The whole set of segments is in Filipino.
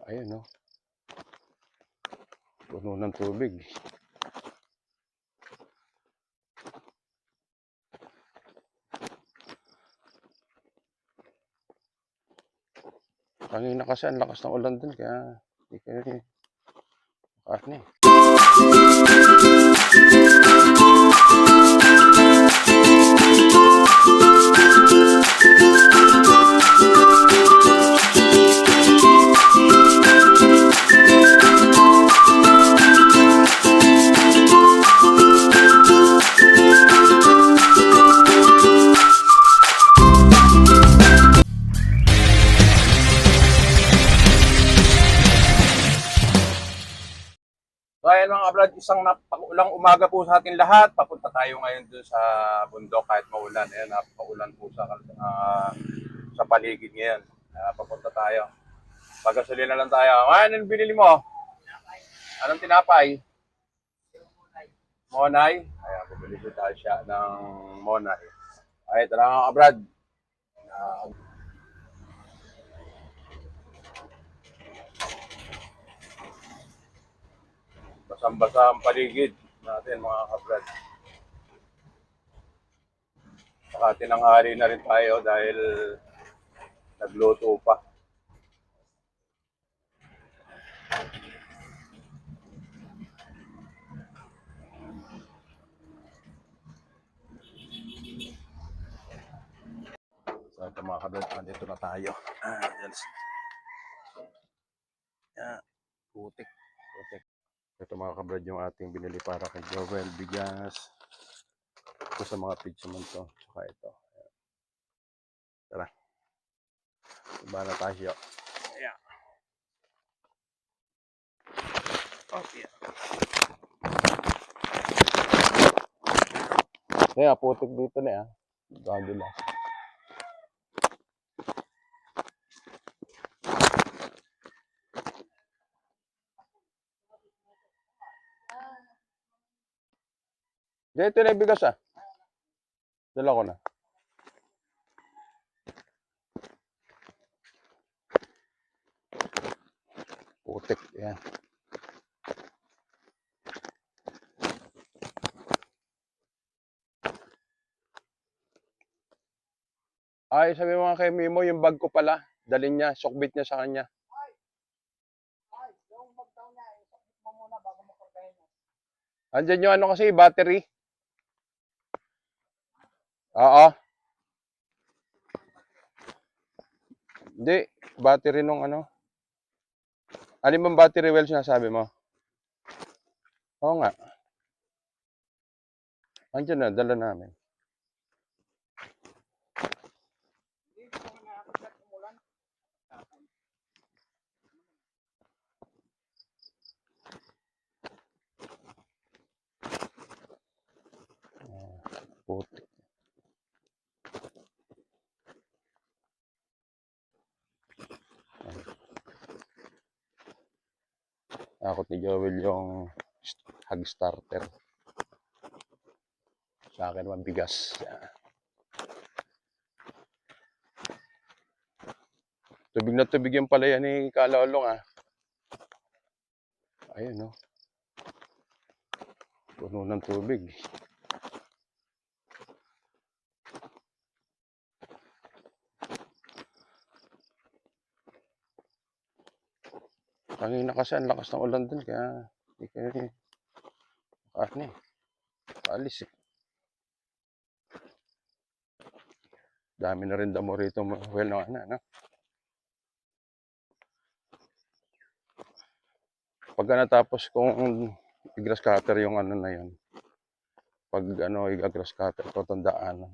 Ayun, no? Puno ng tubig. Kanina kasi ang lakas ng ulan dun, kaya hindi kayo makakani. So ayan mga kabrad, isang napakaulang umaga po sa ating lahat. Papunta tayo ngayon dun sa bundok kahit maulan. Ayan, napakaulan po sa paligid ngayon. Papunta tayo. Pagasolina lang tayo. Anong binili mo? Anong tinapay? Monay. Ayan, bumili po tayo siya ng Monay. Ay, tara mga kabrad. Basang-basa ang paligid natin mga kabrad. Saka tinanghali na rin tayo dahil nagluto pa. So ito mga kabrad, andito na tayo. Yan. Putik. Ito mga kabrad yung ating binili para kay Joel. Bigas. Ito sa mga pizza man to. Tsaka ito. Ayan. Tara. Iba na tayo. Ayan. Okay. Kaya putik dito na yan. Bago na. Dito na yung bigas ah. Dala ko na. Putik. Yan. Ay, sabi mo nga kay Mimo, yung bag ko pala. Dalhin niya. Sukbit niya sa kanya. Yung bag daw niya, isakit mo muna bago mo kargahin. Andyan yung ano kasi, battery. Oo. Hindi. Battery nung ano. Alin bang battery well sinasabi mo? Oo nga. Andyan na, dala namin. Hindi ko nakakagad umulan. Putik. Akot ni Joel yung hag starter. Sa akin naman bigas. Tubig na tubig yung pala yan ni Kalolong ah. Ayun no. Puno ng tubig. Kanina kasi ang lakas ng ulan dun, kaya hindi kayo makakani. Paalis eh. Dami na rin damo rito. Well, no, ano. Pagka natapos kung i-grass cutter yung ano na yun. Pag ano, i-grass cutter, tutandaan.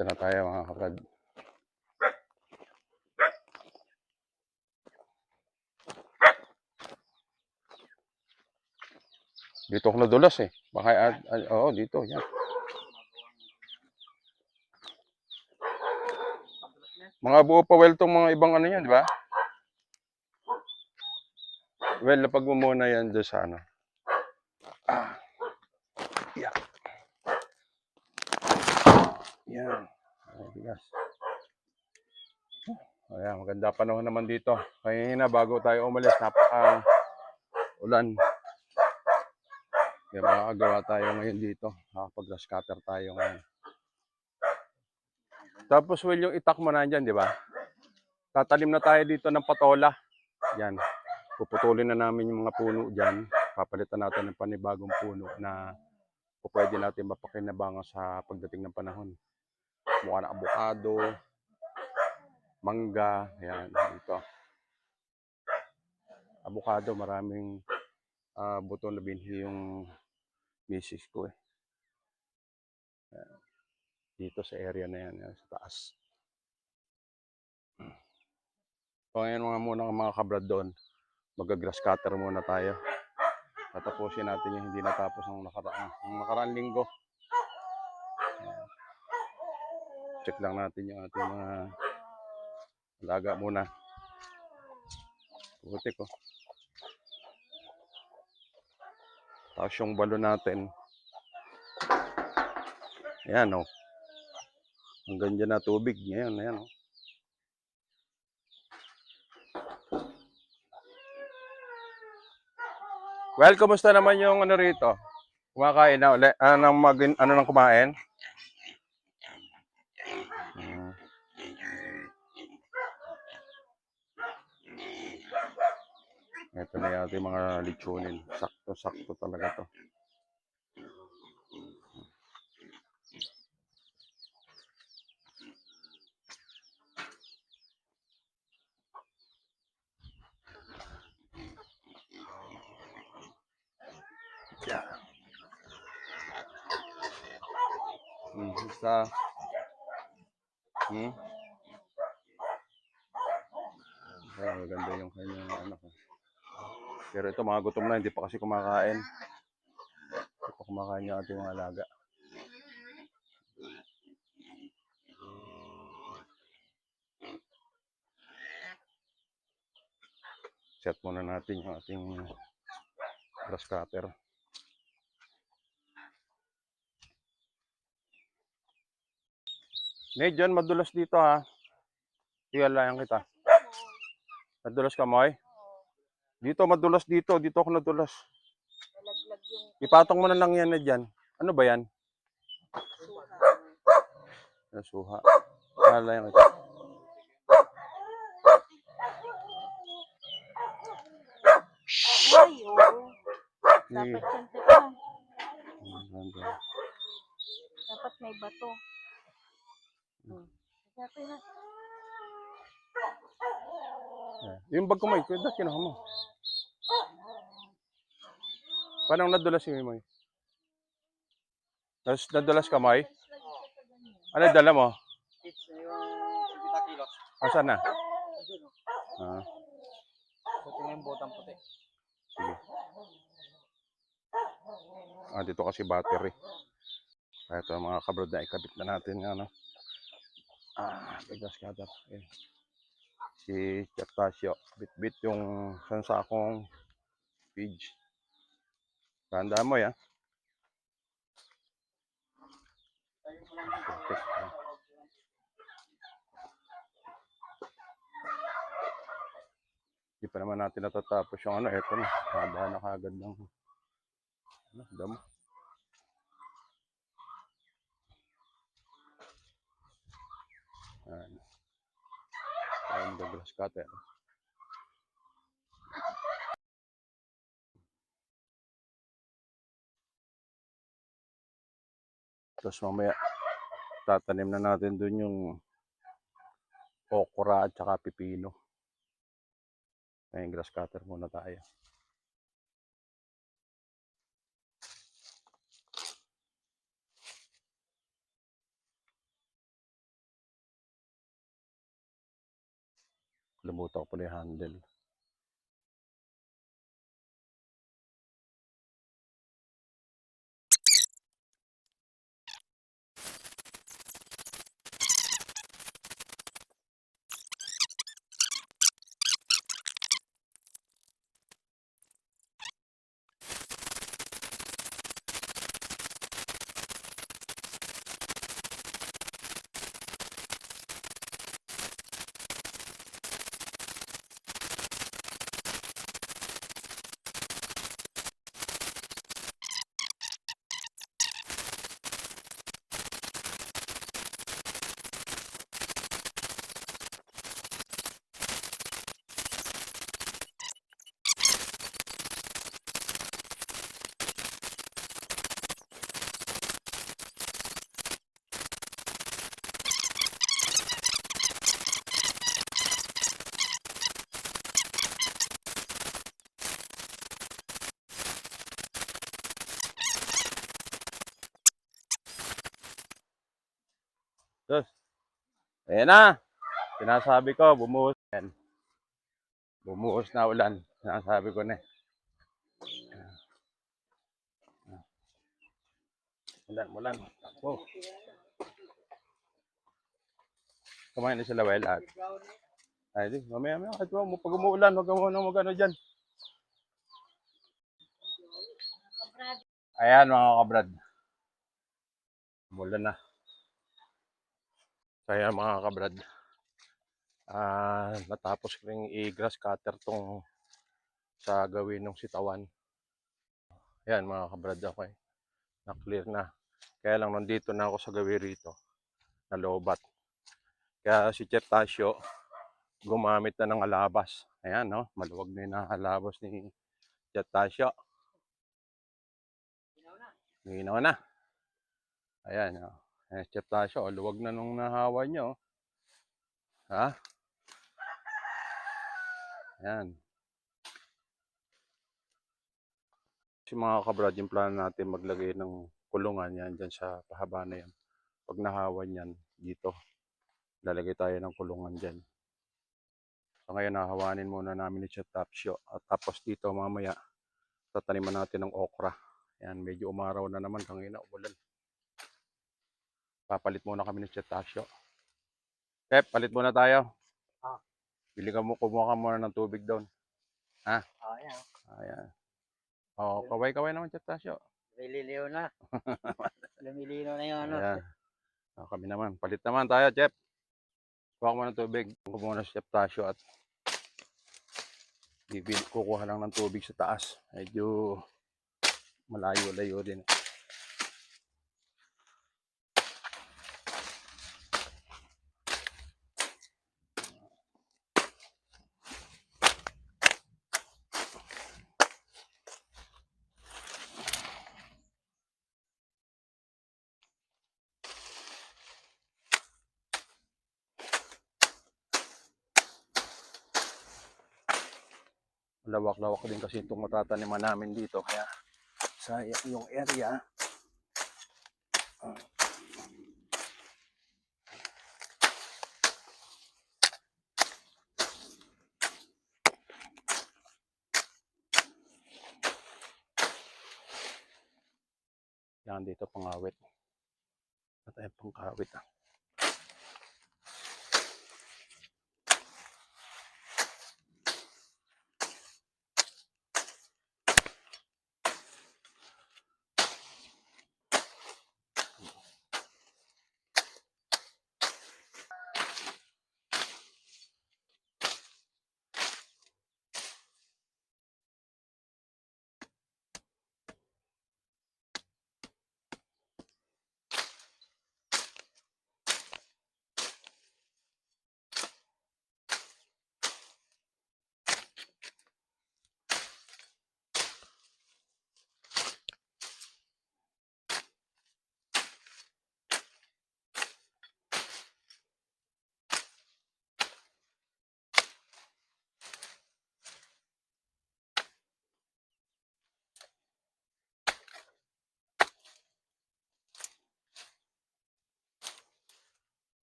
Ito na tayo mga kabrad. Dito ako nadulas eh. Baka, oo, dito, yan. Mga buo pa well tong mga ibang ano yan, di ba? Well, lapag mo muna yan doon sa ano. Yeah. Yan. Ay, bigas. Ayan, maganda panahon naman dito. Kanina bago tayo umalis, napaka-ulan. Kaya makakagawa tayo ngayon dito. Nakapag-grass cutter tayo ngayon. Tapos, Will, yung itak mo nandyan, di ba? Tatalim na tayo dito ng patola. Yan. Puputulin na namin yung mga puno dyan. Papalitan natin ng panibagong puno na pwede natin mapakinabangan sa pagdating ng panahon. Mukha na abukado, mangga, yan, dito. Abukado, maraming buto na binhi yung misis ko eh. Yan. Dito sa area na yan, sa taas. So ngayon mga kabrad doon, mag-grass cutter muna tayo. Tatapusin natin yung hindi natapos ng nakaraang linggo. Yan. Check lang natin yung ating mga alaga muna. Putik ko. Tapos yung balon natin. Ayan o. Hanggang dyan na tubig. Ngayon, ayan o. Well, kumusta naman yung ano rito? Kumakain na ulit? Ano nang kumain? Ito na yung ating mga lechonin. Sakto-sakto talaga to. Yeah. Basta. Ayan, maganda yung kanyang anak. Pero ito mga gutom na, hindi pa kasi kumakain. Hindi pa kumakain yung ating mga alaga. Set muna natin yung ating grass cutter. Medyon, madulas dito ha. Tingalayan kita. Madulas ka, Moy? Dito, madulas dito. Dito ako nadulas. Nalaglag yung Ipatong mo na lang yan na dyan. Ano ba yan? Nasuha. Tingalayan kita. Ay, oo. Dapat yan kita. Dapat may bato. Dapat na. Yung bag ko, Moy. Kuya, kinuha mo. Paano nadulas yung Moy? Nadulas ka, Moy? Ano yung dala mo? It's yung 50 kilos. Asan na? Ito yung botang puti. Sige. Dito kasi battery. Ito mga kabrod na ikabit na natin yung ano. Grass cutter. Okay. Si Chaptasio. Bit-bit yung sansakong page. Tandaan mo yan. Perfect. Hindi pa naman natin natatapos yung ano. Ito na. Haba na kagad ng damo. Ayan. Ayan the grass cutter. Tapos mamaya tatanim na natin dun yung okra at saka pipino. Ngayon grass cutter muna tayo. Limutan ko pala yung handle. Sus. Ayan na. Sinasabi ko, bumuhos. Ayan. Bumuhos na ulan. Sinasabi ko na eh. Ulan. Wow. Kumain na sila well at. Ay, di. Mamaya. Kahit pag umuulan, huwag mo nang magano dyan. Ayan mga kabrad. Umulan na. Kaya mga kabrad. Natapos ko rin i-grass cutter tong sa gawin ng sitawan. Ayan mga kabrad, okay. Na-clear na. Kaya lang nandito na ako sa gawin rito. Nalobat. Kaya si Chef Tasio gumamit na ng alabas. Ayan, no? Maluwag na yung alabas ni Chef Tasio. Ginawa na. Ayan, no? Ayan, Chef Tasio, luwag na nung nahawa nyo. Ha? Ayan. Kasi mga kabrad, yung plano natin maglagay ng kulungan yan dyan sa pahaba na yan. Pag nahawan yan, dito, lalagay tayo ng kulungan dyan. So ngayon, nahawanin muna namin ni Chef Tasio. At tapos dito, mamaya, tataniman natin ng okra. Ayan, medyo umaraw na naman. Kanina, umulan. Papalit muna kami ng Chef Tasio. Pep, palit muna tayo. Kumuha ka muna ng tubig doon. Ha? Ayan. Ayan. Oh, kaway-kaway naman, Chef Tasio. Lumilinaw na. Lumilinaw na yung ano. Ayan. Kami naman. Palit naman tayo, Chef. Kuha mo ng tubig. Kuha muna si Chef Tasio at kukuha lang ng tubig sa taas. Medyo malayo-layo din. Lawak-lawak din kasi itong matataniman namin dito. Kaya sa yung area, yan dito pangawit. At ay pangkawit.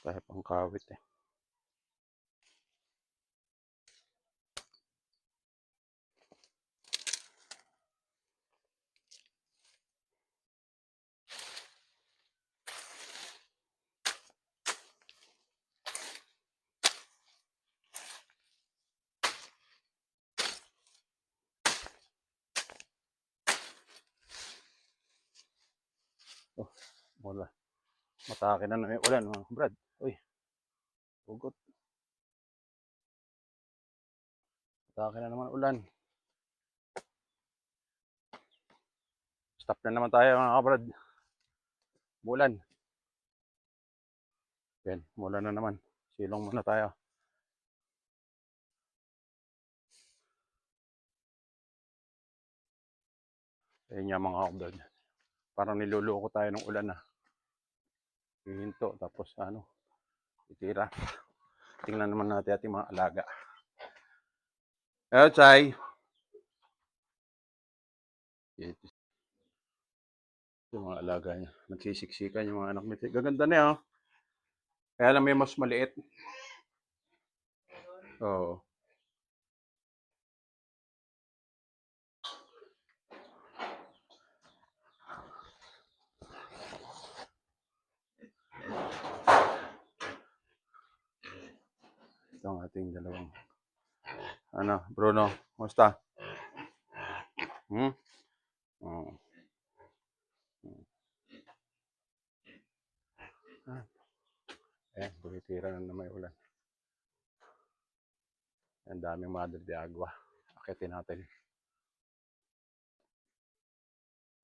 Tayo pangkawit eh. Oh, wala. Matake na may ulan mga kabrad. Uy, hugot. Matake na naman ulan. Stop na naman tayo mga kabrad. Bulan. Yan, mula na naman. Silong muna tayo. Ayun nga mga kabrad. Parang niloloko tayo ng ulan na. Hihinto, tapos itira. Tingnan naman natin ating mga alaga. Chay! Ito yung mga alaga niya. Nagsisiksikan yung mga anak nito. Gaganda na oh. Kaya lang may mas maliit. Oo. Ito ang ating dalawang. Bruno, kumusta? Hmm? Oo. Bumitira na may ulan. Ang daming Madre de Agua. Akitin natin.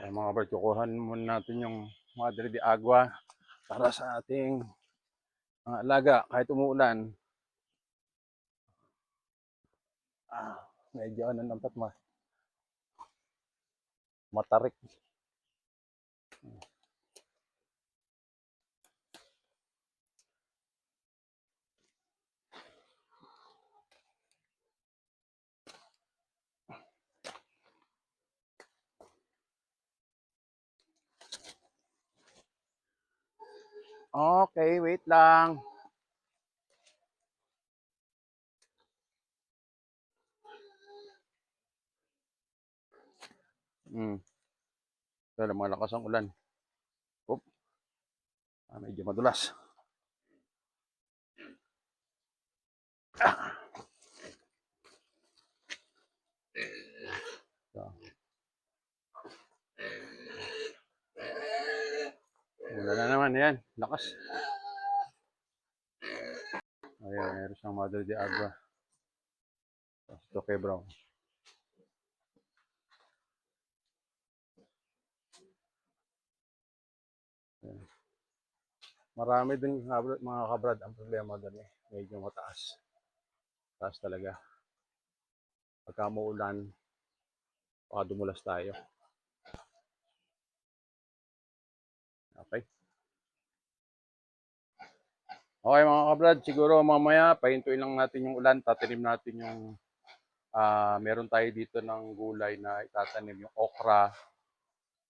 Mga kabrat, kukuhan muna natin yung Madre de Agua para sa ating mga alaga kahit umuulan. Medyo nampat matarik. Okay, wait lang. Pero malakas ang ulan. Medyo madulas. Wala na naman yan. Lakas. Ayan, meron siyang Madre de Agua. Ito kay Brown. Ayan. Marami din mga kabrad ang problema doon eh. Medyo mataas. Taas talaga. Pagka muulan, baka dumulas tayo. Okay. Okay mga kabrad, siguro mamaya pahintuin lang natin yung ulan. Tatanim natin yung meron tayo dito ng gulay na itatanim, yung okra.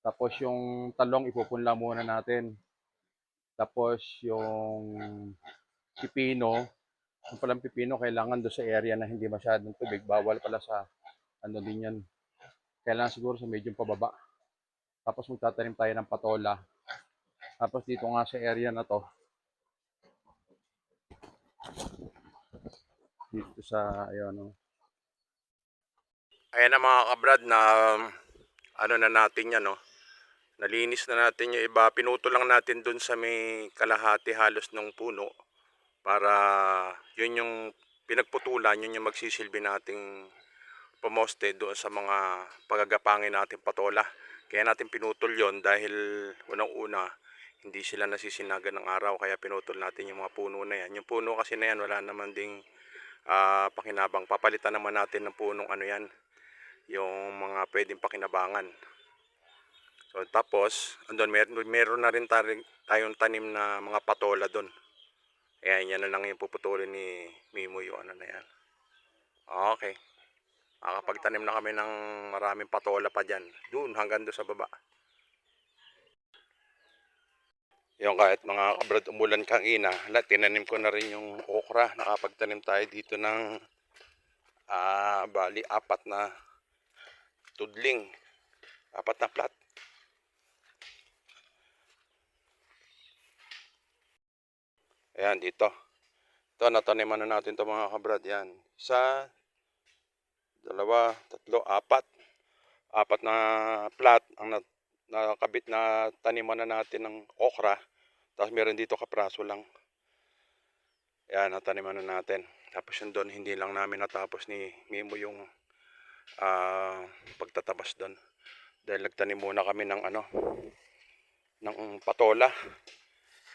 Tapos yung talong ipupunla muna natin. Tapos yung pipino, yung palang pipino kailangan doon sa area na hindi masyadong tubig. Bawal pala sa din yan. Kailangan siguro sa medyo pababa. Tapos magtatanim tayo ng patola. Tapos dito nga sa area na to, dito sa Ayan na mga kabrad na na natin yan, no? Nalinis na natin yung iba. Pinuto lang natin dun sa may kalahati halos ng puno para yun yung pinagputulan, yun yung magsisilbi nating pumoste doon sa mga pagagapangin natin patola. Kaya natin pinutol yon dahil unang-una hindi sila nasisinagan ng araw, kaya pinutol natin yung mga puno na yan. Yung puno kasi na yan wala naman ding pakinabang. Papalitan naman natin ng punong yan, yung mga pwedeng pakinabangan. So tapos andun meron na rin tayong tanim na mga patola doon. Ayan, yan na lang yung puputulin ni Mimo yung na yan. Okay. Makakapagtanim na kami ng maraming patola pa dyan. Doon hanggang doon sa baba. Yung kahit mga kabrad umulan kanina, tinanim ko na rin yung okra. Nakapagtanim tayo dito ng bali 4 na tudling. 4 na plat. Ayan, dito. Ito, nataniman na natin ito mga kabrad. Yan. 1, 2, 3, 4. 4 na plat ang nakabit na taniman na natin ng okra. Tapos meron dito kapraso lang. Ayan, nataniman na natin. Tapos yun doon, hindi lang namin natapos ni Mimo yung pagtatabas doon. Dahil nagtanim muna kami ng ng patola.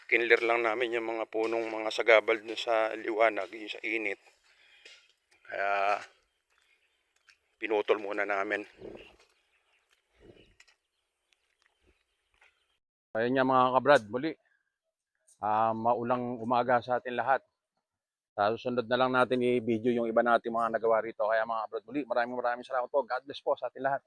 Kinlir lang namin yung mga punong mga sagabal dun sa liwanag, yung sa init. Kaya pinutol muna namin. ayun nga mga kabrad, muli. Maulang umaga sa atin lahat. Sa susunod na lang natin i-video yung iba natin mga nagawa rito. Kaya mga kabrad, muli, maraming salamat po. God bless po sa atin lahat.